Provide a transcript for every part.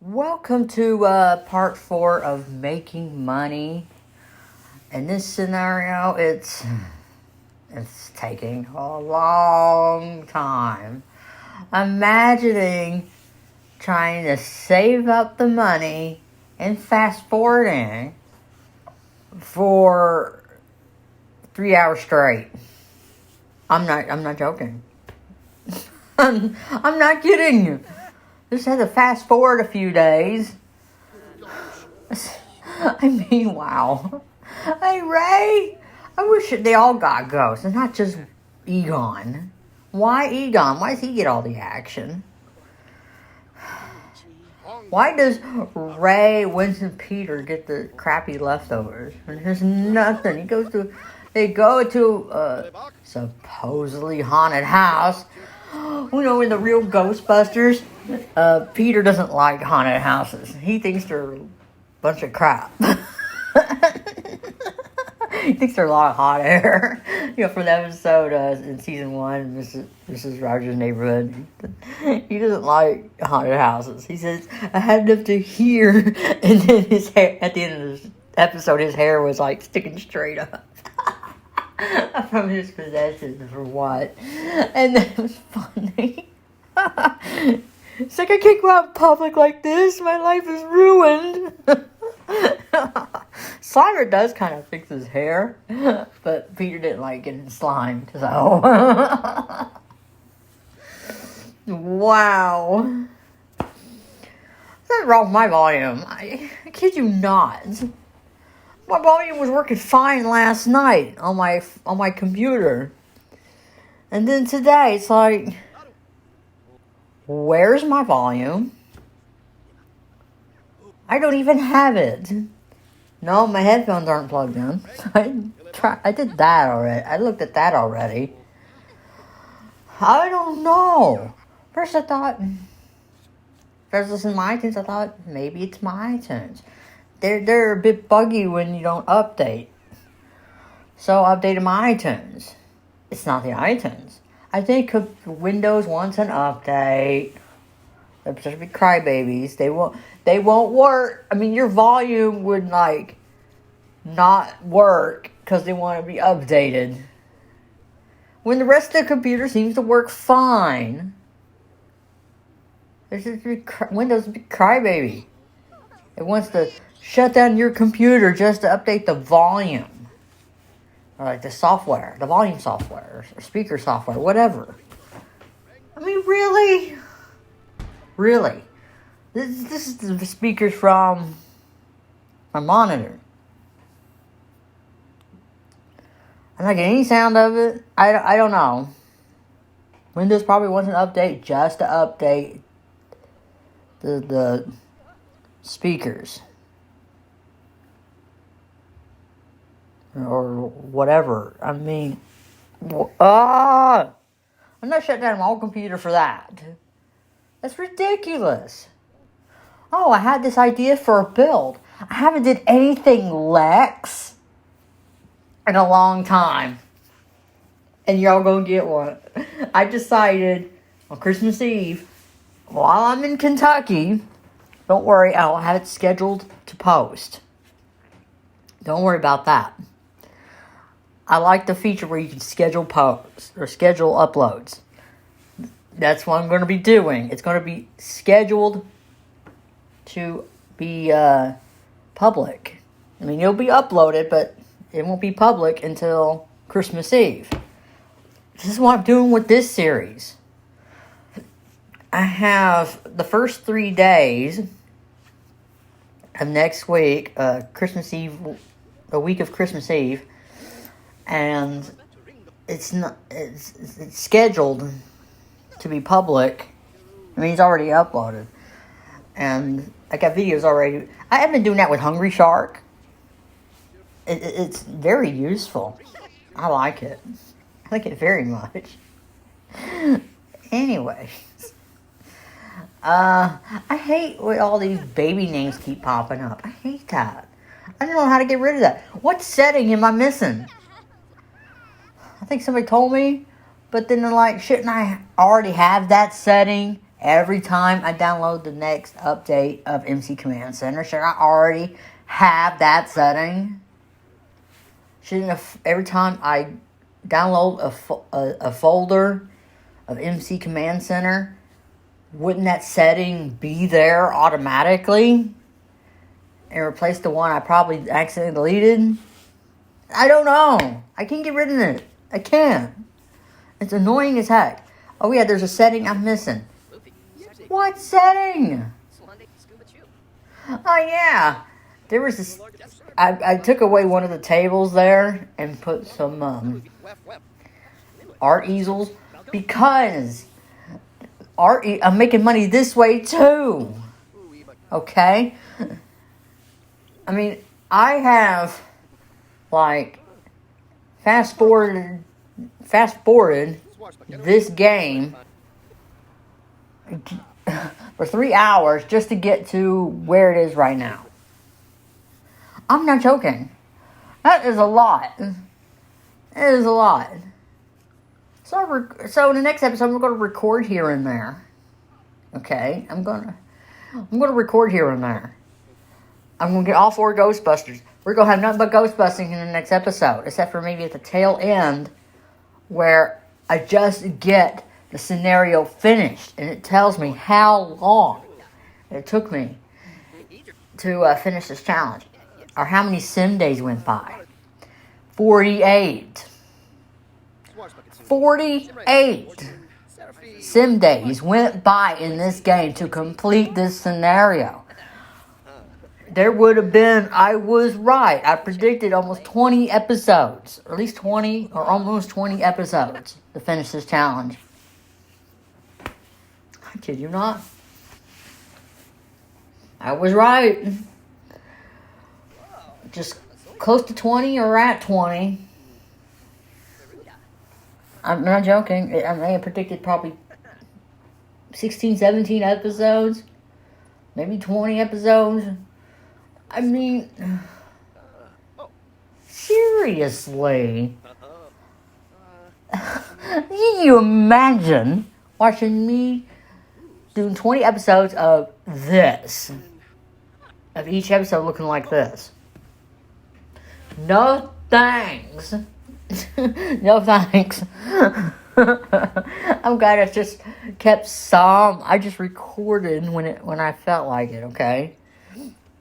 Welcome to part 4 of making money. In this scenario, it's taking a long time. Imagining trying to save up the money and fast forwarding for 3 hours straight. I'm not joking. I'm not kidding you. Just had to fast forward a few days. I mean, wow. Hey, Ray, I wish they all got ghosts and not just Egon. Why Egon? Why does he get all the action? Why does Ray, Winston, Peter get the crappy leftovers? There's nothing. They go to a supposedly haunted house. You know, in the real Ghostbusters, Peter doesn't like haunted houses. He thinks they're a bunch of crap. He thinks they're a lot of hot air. You know, from the episode in season 1, Mrs. Rogers' Neighborhood. He doesn't like haunted houses. He says, I had enough to hear. And then his hair, at the end of this episode, his hair was like sticking straight up. From his possessions for what? And that was funny. It's like, I can't go out in public like this. My life is ruined. Slimer does kind of fix his hair, but Peter didn't like getting slimed, so. Wow. What's wrong with my volume? I kid you not. My volume was working fine last night on my computer. And then today, it's like, where's my volume? I don't even have it. No, my headphones aren't plugged in. I did that already. I looked at that already. I don't know. First I thought, first listen to my iTunes, I thought maybe it's my iTunes. They're a bit buggy when you don't update. So I updated my iTunes. It's not the iTunes. I think Windows wants an update. They're such big crybabies. They won't work. I mean, your volume would not work because they want to be updated. When the rest of the computer seems to work fine. Windows is a big crybaby. It wants to shut down your computer just to update the volume. Or like the software, the volume software, or speaker software, whatever. I mean, really? Really? This is the speakers from my monitor. I'm not getting any sound of it. I don't know. Windows probably wants an update just to update the speakers. Or whatever. I mean, I'm not shutting down my whole computer for that. That's ridiculous. Oh, I had this idea for a build. I haven't did anything Lex in a long time. And y'all gonna get one. I decided on Christmas Eve, while I'm in Kentucky, don't worry, I'll have it scheduled to post. Don't worry about that. I like the feature where you can schedule posts or schedule uploads. That's what I'm going to be doing. It's going to be scheduled to be public. I mean, it'll be uploaded, but it won't be public until Christmas Eve. This is what I'm doing with this series. I have the first 3 days of next week, Christmas Eve, the week of Christmas Eve, and it's scheduled to be public. I mean, it's already uploaded, and I got videos already. I have been doing that with Hungry Shark. It's very useful. I like it. I like it very much. Anyways, I hate when all these baby names keep popping up. I hate that. I don't know how to get rid of that. What setting am I missing? I think somebody told me, but then they're like, shouldn't I already have that setting every time I download the next update of MC Command Center. Should I already have that setting? Shouldn't have, every time I download a folder of MC Command Center, wouldn't that setting be there automatically and replace the one I probably accidentally deleted? I don't know. I can't get rid of it. I can't. It's annoying as heck. Oh yeah, there's a setting I'm missing. What setting? Oh yeah. There was this... I took away one of the tables there and put some art easels because I'm making money this way too. Okay? I mean, I have like fast forwarded this game for 3 hours just to get to where it is right now. I'm not joking. That is a lot. It is a lot. So in the next episode, I'm going to record here and there. Okay? I'm going to record here and there. I'm going to get all 4 Ghostbusters. We're going to have nothing but Ghostbusting in the next episode, except for maybe at the tail end where I just get the scenario finished and it tells me how long it took me to finish this challenge, or how many sim days went by. 48 sim days went by in this game to complete this scenario. There would have been, I was right, I predicted almost 20 episodes, or at least 20, or almost 20 episodes to finish this challenge. I kid you not. I was right. Just close to 20 or at 20. I'm not joking. I may have predicted probably 16, 17 episodes. Maybe 20 episodes. I mean, seriously. Can you imagine watching me doing 20 episodes of this? Of each episode looking like this. No thanks. No thanks. I'm glad I just kept some. I just recorded when I felt like it, okay?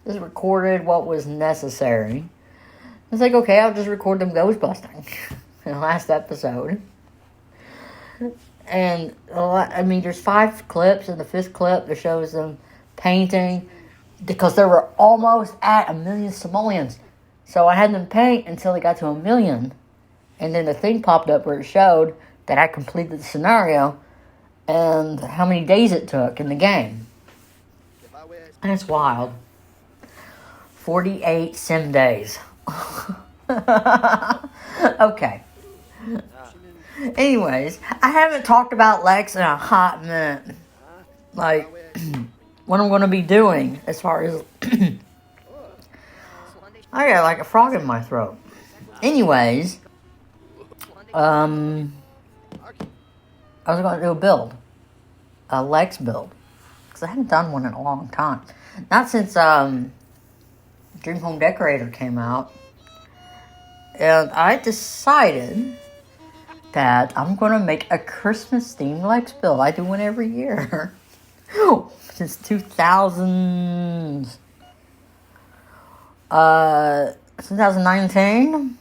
Just recorded what was necessary. It's like, okay, I'll just record them ghostbusting in the last episode. And, I mean, there's 5 clips. In the 5th clip, that shows them painting. Because they were almost at 1 million simoleons. So I had them paint until they got to 1 million. And then the thing popped up where it showed that I completed the scenario and how many days it took in the game. And it's wild. 48 sim days. Okay. Anyways, I haven't talked about Lex in a hot minute. Like, what I'm going to be doing as far as... I got like a frog in my throat. Anyways, I was going to do a build. A Lex build. Because I haven't done one in a long time. Not since Dream Home Decorator came out. And I decided that I'm going to make a Christmas themed Lex build. I do one every year. Since 2019.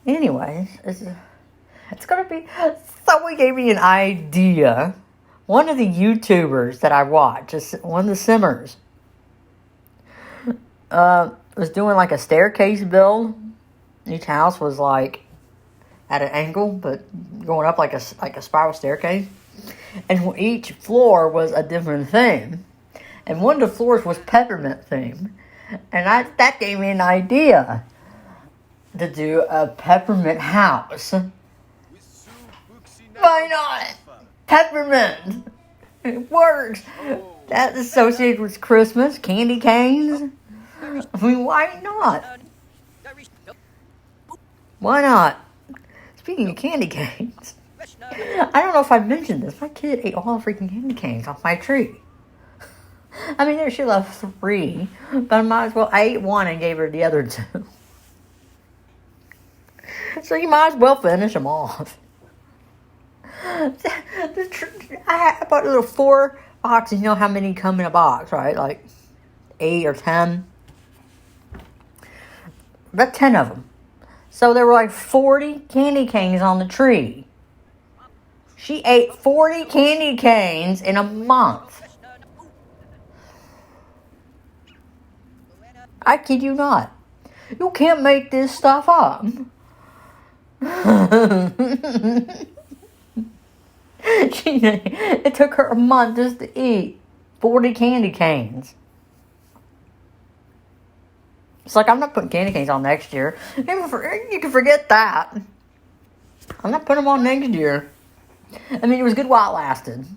Anyways, it's going to be... Someone gave me an idea. One of the YouTubers that I watch, one of the simmers, was doing like a staircase build. Each house was like at an angle, but going up like a spiral staircase. And each floor was a different theme. And one of the floors was peppermint theme. And that gave me an idea to do a peppermint house. Why not? Peppermint. It works. That's associated with Christmas, candy canes. I mean, why not? Why not? Speaking of candy canes, I don't know if I mentioned this. My kid ate all the freaking candy canes off my tree. I mean, there she left 3, but I ate 1 and gave her the other 2. So you might as well finish them off. I bought a little 4 boxes. You know how many come in a box, right? Like 8 or 10. About 10 of them. So there were like 40 candy canes on the tree. She ate 40 candy canes in a month. I kid you not. You can't make this stuff up. It took her a month just to eat 40 candy canes. It's like, I'm not putting candy canes on next year. You can forget that. I'm not putting them on next year. I mean, it was good while it lasted.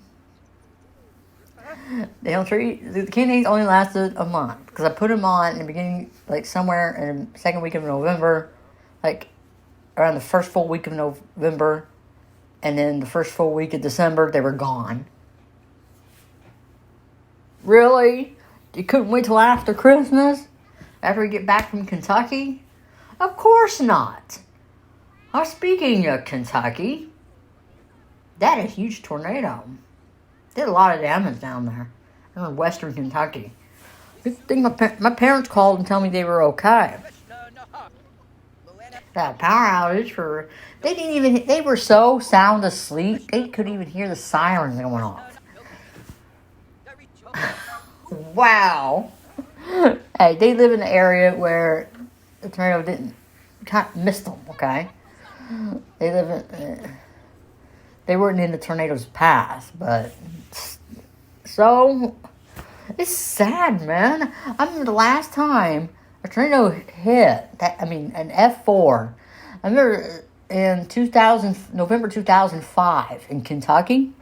The candy canes only lasted a month. Because I put them on in the beginning, like somewhere in the second week of November. Like around the first full week of November. And then the first full week of December, they were gone. Really? You couldn't wait till after Christmas? After we get back from Kentucky? Of course not. Speaking of Kentucky, that is a huge tornado. Did a lot of damage down there in western Kentucky. Good thing my parents called and told me they were okay. That power outage they were so sound asleep, they couldn't even hear the sirens going off. Wow. Hey, they live in an area where the tornado missed them, okay? They weren't in the tornado's path, but so it's sad, man. I mean, the last time a tornado hit, an F4, I remember in November 2005 in Kentucky,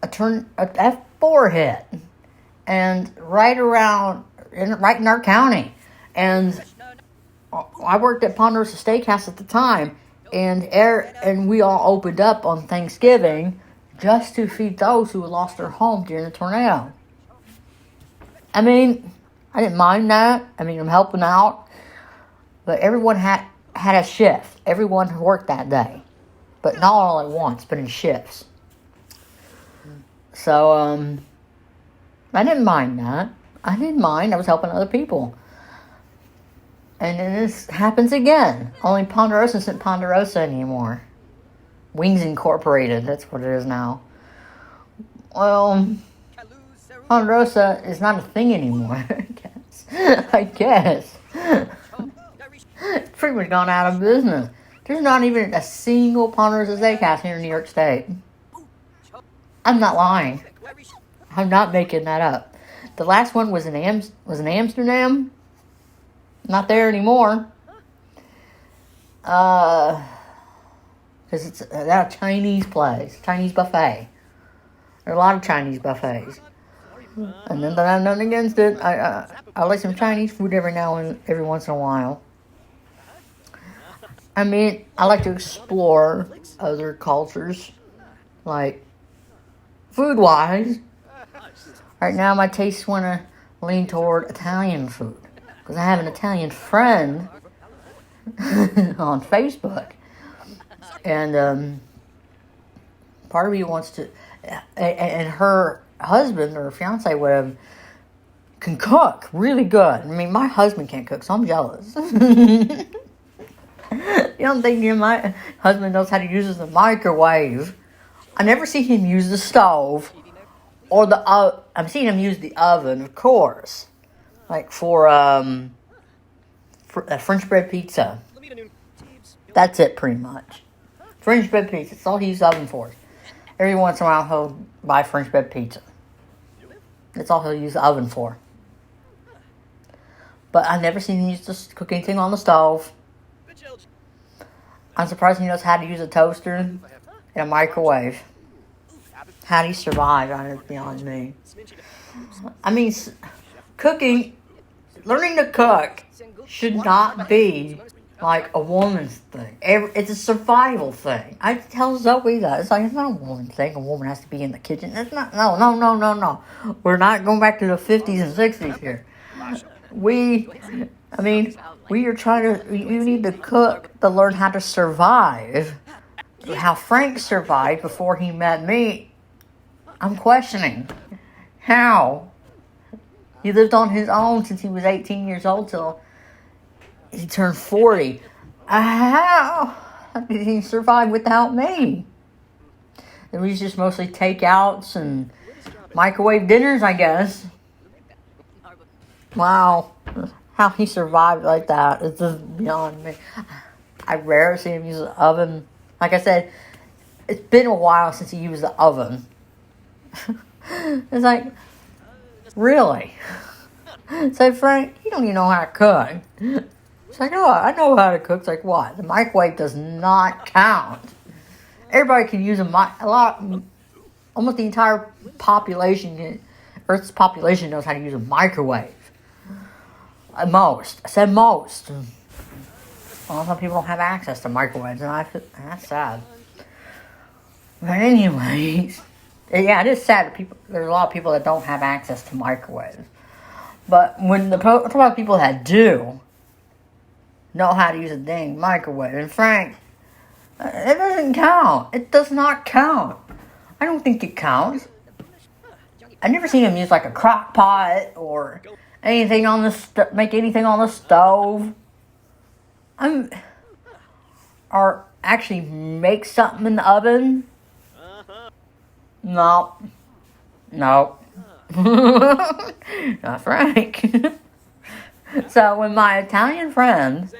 a F4 hit, and right in our county, and I worked at Ponderosa Steakhouse at the time, and we all opened up on Thanksgiving just to feed those who had lost their home during the tornado. I mean, I didn't mind that. I mean, I'm helping out, but everyone had a shift. Everyone worked that day, but not all at once, but in shifts. So, I didn't mind that. I didn't mind. I was helping other people. And then this happens again. Only Ponderosa isn't Ponderosa anymore. Wings Incorporated. That's what it is now. Well, Ponderosa is not a thing anymore, I guess. It's pretty much gone out of business. There's not even a single Ponderosa Steakhouse here in New York State. I'm not lying. I'm not making that up. The last one was in Amsterdam. Not there anymore. Because it's a Chinese place. Chinese buffet. There are a lot of Chinese buffets. And then I have nothing against it. I like some Chinese food every once in a while. I mean, I like to explore other cultures. Like, food-wise. Right now, my tastes want to lean toward Italian food. Because I have an Italian friend on Facebook. And part of me wants to... And her husband or fiance, whatever, can cook really good. I mean, my husband can't cook, so I'm jealous. You don't think my husband knows how to use the microwave. I never see him use the stove. Or I'm seeing him use the oven, of course. Like for a French bread pizza. That's it, pretty much. French bread pizza. That's all he uses the oven for. Every once in a while, he'll buy French bread pizza. That's all he'll use the oven for. But I've never seen him cook anything on the stove. I'm surprised he knows how to use a toaster and a microwave. How do you survive? It's beyond me. I mean, learning to cook should not be like a woman's thing. It's a survival thing. I tell Zoe that. It's like, it's not a woman thing. A woman has to be in the kitchen. It's not. No, no, no, no, no. We're not going back to the 50s and 60s here. We are trying to, you need to cook to learn how to survive. How Frank survived before he met me, I'm questioning. How? He lived on his own since he was 18 years old till he turned 40. How did he survive without me? It was just mostly takeouts and microwave dinners, I guess. Wow. How he survived like that is just beyond me. I rarely see him use an oven. Like I said, it's been a while since he used the oven. It's like, really? Say, Frank, you don't even know how to cook. It's like, oh, I know how to cook. It's like, what? The microwave does not count. Everybody can use almost the entire population, Earth's population knows how to use a microwave. Most. I said most. Well, some people don't have access to microwaves, and that's sad. But anyways, yeah, it is sad that there's a lot of people that don't have access to microwaves. But when talk about people that do know how to use a dang microwave, and Frank, it doesn't count. It does not count. I don't think it counts. I've never seen him use like a crock pot or anything on the make anything on the stove. Or actually make something in the oven. No. Not Frank. So when my Italian friend,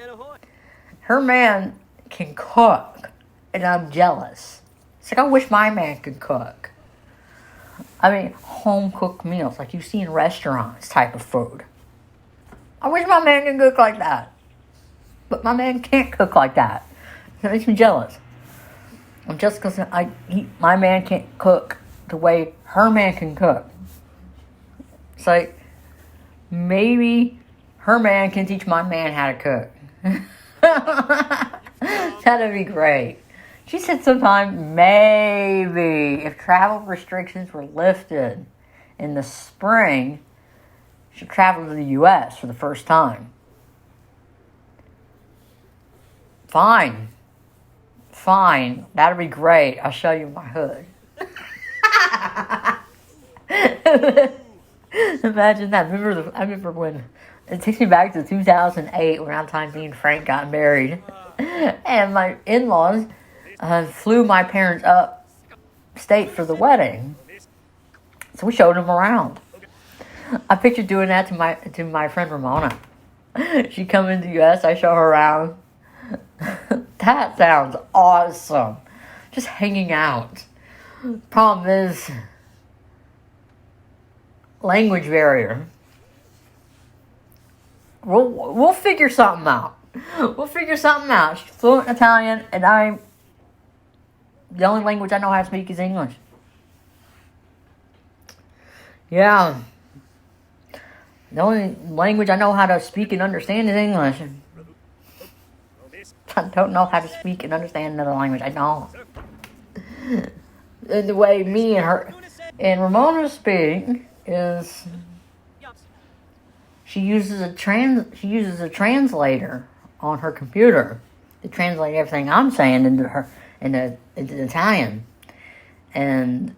her man can cook, and I'm jealous. It's like, I wish my man could cook. I mean, home-cooked meals, like you see in restaurants type of food. I wish my man could cook like that. But my man can't cook like that. That makes me jealous. I'm just because my man can't cook the way her man can cook. It's like, maybe her man can teach my man how to cook. That'd be great. She said sometime, maybe, if travel restrictions were lifted in the spring, she'd travel to the U.S. for the first time. Fine. That'd be great. I'll show you my hood. Imagine that. I remember when it takes me back to 2008, around the time me and Frank got married, and my in-laws flew my parents up state for the wedding. So we showed them around. I pictured doing that to my friend Ramona. She come into the U.S. I show her around. That sounds awesome. Just hanging out. Problem is, language barrier. We'll figure something out. She's fluent in Italian, and the only language I know how to speak is English. Yeah. The only language I know how to speak and understand is English. I don't know how to speak and understand another language. I don't. And the way me and her and Ramona speak is she uses a translator on her computer to translate everything I'm saying into Italian, and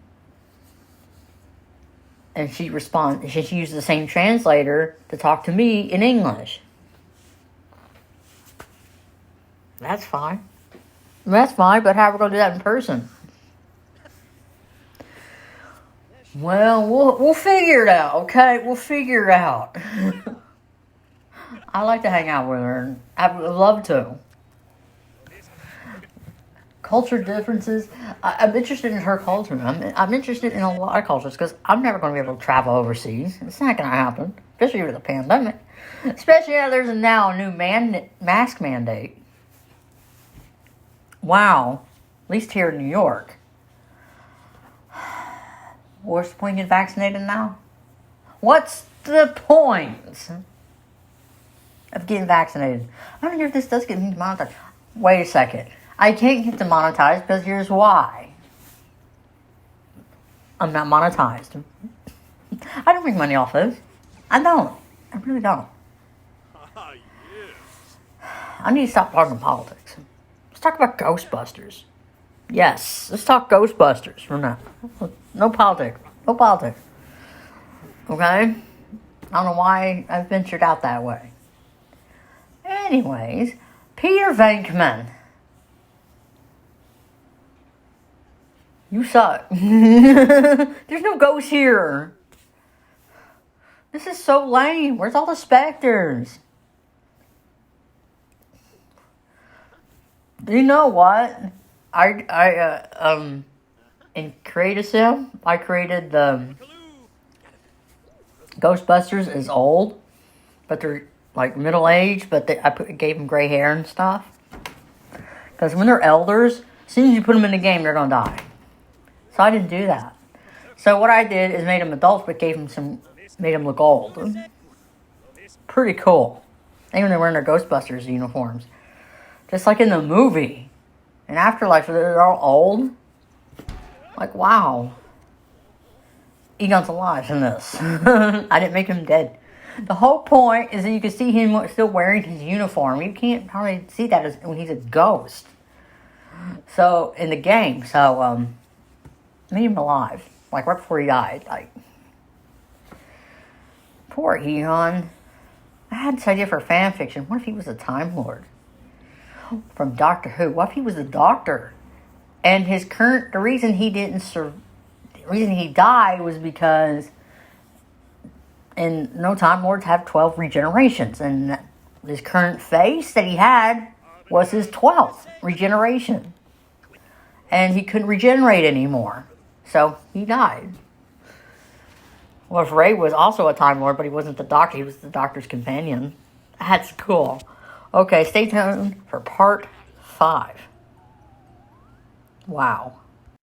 she uses the same translator to talk to me in English. That's fine, but how are we going to do that in person? Well, we'll figure it out, okay? We'll figure it out. I like to hang out with her, and I would love to. Culture differences. I'm interested in her culture. I'm interested in a lot of cultures because I'm never going to be able to travel overseas. It's not going to happen, especially with the pandemic. Especially there's now a new mask mandate. Wow, at least here in New York. What's the point in getting vaccinated now? What's the point? of getting vaccinated. I don't know if this does get me demonetized. Wait a second. I can't get demonetized because here's why. I'm not monetized. I don't make money off this. I don't. I really don't. I need to stop talking politics. Let's talk about Ghostbusters. Yes, let's talk Ghostbusters from now. No politics. No politics. Okay? I don't know why I ventured out that way. Anyways, Peter Venkman. You suck. There's no ghosts here. This is so lame. Where's all the specters? You know what? In Create a Sim, I created the Ghostbusters is old, but they're like middle aged, but gave them gray hair and stuff. Because when they're elders, as soon as you put them in the game, they're gonna die. So I didn't do that. So what I did is made them adults, but made them look old. Pretty cool. Even they're wearing their Ghostbusters uniforms. Just like in the movie. In Afterlife, they're all old. Like, wow. Egon's alive in this. I didn't make him dead. The whole point is that you can see him still wearing his uniform. You can't probably see that when he's a ghost. So, in the game. So, made him alive. Like, right before he died. Like, poor Egon. I had this idea for fan fiction. What if he was a Time Lord? From Doctor Who. What if he was a doctor? And the reason he died was because no Time Lords have 12 regenerations. And his current face that he had was his 12th regeneration. And he couldn't regenerate anymore. So he died. Well, if Ray was also a Time Lord, but he wasn't the Doctor, he was the Doctor's companion. That's cool. Okay, stay tuned for part 5. Wow.